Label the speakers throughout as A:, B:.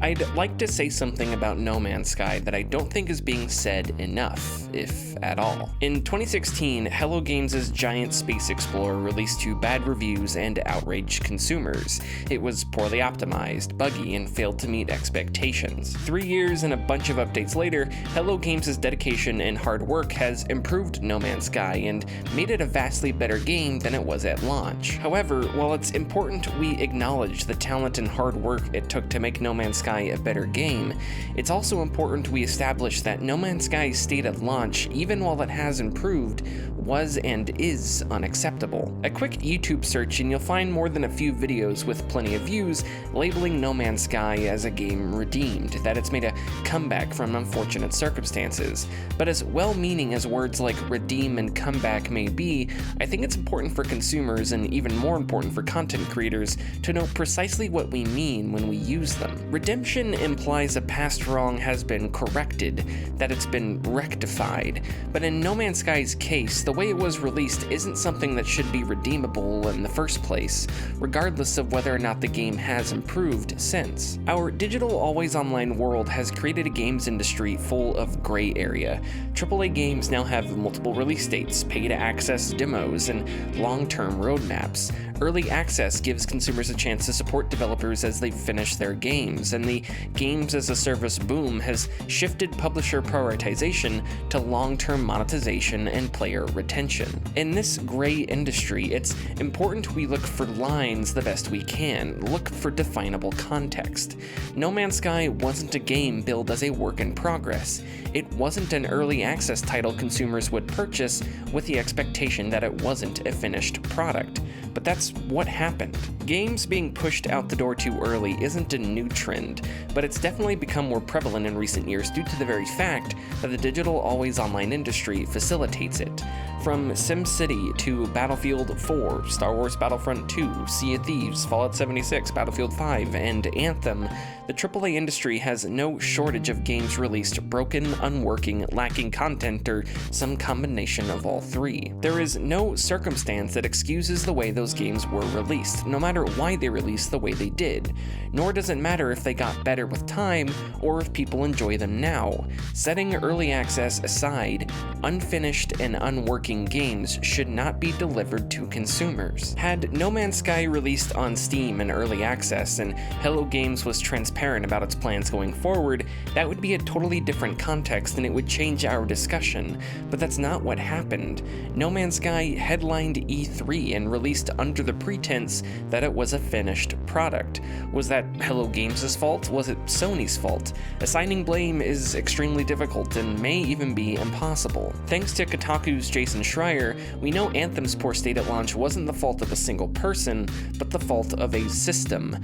A: I'd like to say something about No Man's Sky that I don't think is being said enough, if at all. In 2016, Hello Games' giant space explorer released to bad reviews and outraged consumers. It was poorly optimized, buggy, and failed to meet expectations. 3 years and a bunch of updates later, Hello Games' dedication and hard work has improved No Man's Sky and made it a vastly better game than it was at launch. However, while it's important we acknowledge the talent and hard work it took to make No Man's Sky a better game, it's also important we establish that No Man's Sky's state at launch, even while it has improved, was and is unacceptable. A quick YouTube search and you'll find more than a few videos with plenty of views labeling No Man's Sky as a game redeemed, that it's made a comeback from unfortunate circumstances. But as well-meaning as words like redeem and comeback may be, I think it's important for consumers, and even more important for content creators, to know precisely what we mean when we use them. Redemption implies a past wrong has been corrected, that it's been rectified, but in No Man's Sky's case, the way it was released isn't something that should be redeemable in the first place, regardless of whether or not the game has improved since. Our digital always online world has created a games industry full of gray area. AAA games now have multiple release dates, paid access demos, and long-term roadmaps. Early access gives consumers a chance to support developers as they finish their games, and the games as a service boom has shifted publisher prioritization to long-term monetization and player retention. In this gray industry, it's important we look for lines the best we can, look for definable context. No Man's Sky wasn't a game billed as a work in progress. It wasn't an early access title consumers would purchase with the expectation that it wasn't a finished product. But that's what happened. Games being pushed out the door too early isn't a new trend, but it's definitely become more prevalent in recent years due to the very fact that the digital always online industry facilitates it. From SimCity to Battlefield 4, Star Wars Battlefront 2, Sea of Thieves, Fallout 76, Battlefield 5, and Anthem, the AAA industry has no shortage of games released broken, unworking, lacking content, or some combination of all three. There is no circumstance that excuses the way those games were released, no matter why they released the way they did. Nor does it matter if they got better with time or if people enjoy them now. Setting early access aside, unfinished and unworking games should not be delivered to consumers. Had No Man's Sky released on Steam in early access and Hello Games was transparent about its plans going forward, that would be a totally different context and it would change our discussion. But that's not what happened. No Man's Sky headlined E3 and released under the pretense that it was a finished product. Was that Hello Games' fault? Was it Sony's fault? Assigning blame is extremely difficult and may even be impossible. Thanks to Kotaku's Jason Schreier, we know Anthem's poor state at launch wasn't the fault of a single person, but the fault of a system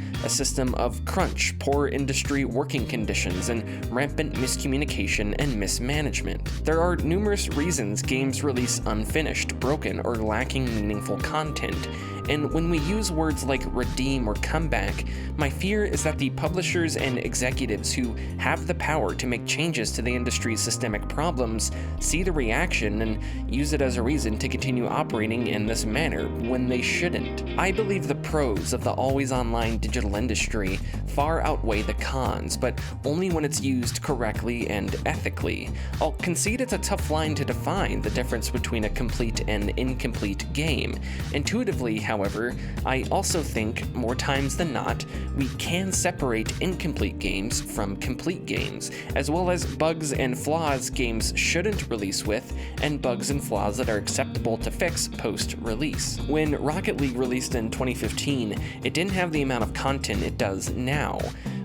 A: of crunch, poor industry working conditions, and rampant miscommunication and mismanagement. There are numerous reasons games release unfinished, broken, or lacking meaningful content, and when we use words like redeem or comeback, my fear is that the publishers and executives who have the power to make changes to the industry's systemic problems see the reaction and use it as a reason to continue operating in this manner when they shouldn't. I believe the pros of the always online digital industry far outweigh the cons, but only when it's used correctly and ethically. I'll concede it's a tough line to define the difference between a complete and incomplete game. Intuitively, however, I also think, more times than not, we can separate incomplete games from complete games, as well as bugs and flaws games shouldn't release with, and bugs and flaws that are acceptable to fix post-release. When Rocket League released in 2015, it didn't have the amount of content it does now.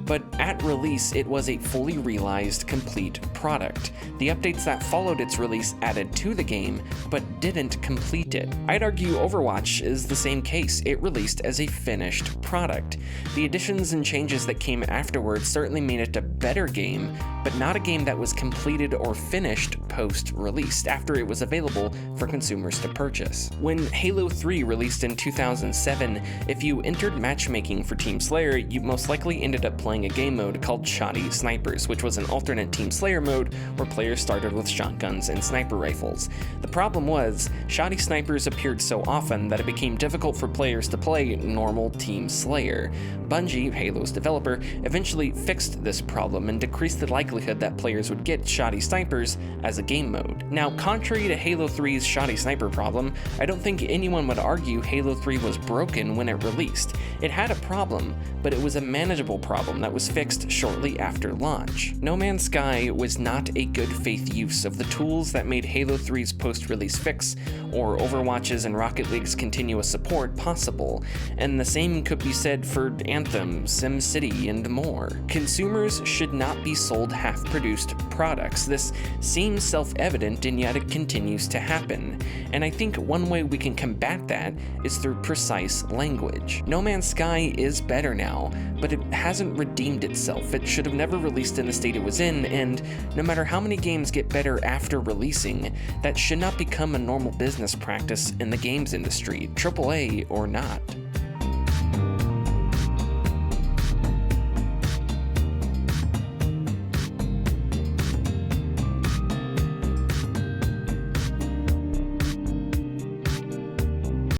A: But at release, it was a fully realized, complete product. The updates that followed its release added to the game, but didn't complete it. I'd argue Overwatch is the same case. It released as a finished product. The additions and changes that came afterwards certainly made it a better game, but not a game that was completed or finished post-release, after it was available for consumers to purchase. When Halo 3 released in 2007, if you entered matchmaking for Team Slayer, you most likely ended up playing playing a game mode called Shotty Snipers, which was an alternate Team Slayer mode where players started with shotguns and sniper rifles. The problem was, Shotty Snipers appeared so often that it became difficult for players to play normal Team Slayer. Bungie, Halo's developer, eventually fixed this problem and decreased the likelihood that players would get Shotty Snipers as a game mode. Now, contrary to Halo 3's Shotty Sniper problem, I don't think anyone would argue Halo 3 was broken when it released. It had a problem, but it was a manageable problem that was fixed shortly after launch. No Man's Sky was not a good faith use of the tools that made Halo 3's post-release fix or Overwatch's and Rocket League's continuous support possible, and the same could be said for Anthem, SimCity, and more. Consumers should not be sold half-produced products. This seems self-evident, and yet it continues to happen, and I think one way we can combat that is through precise language. No Man's Sky is better now, but it hasn't redeemed itself. It should have never released in the state it was in, and no matter how many games get better after releasing, that should not become a normal business practice in the games industry, AAA or not.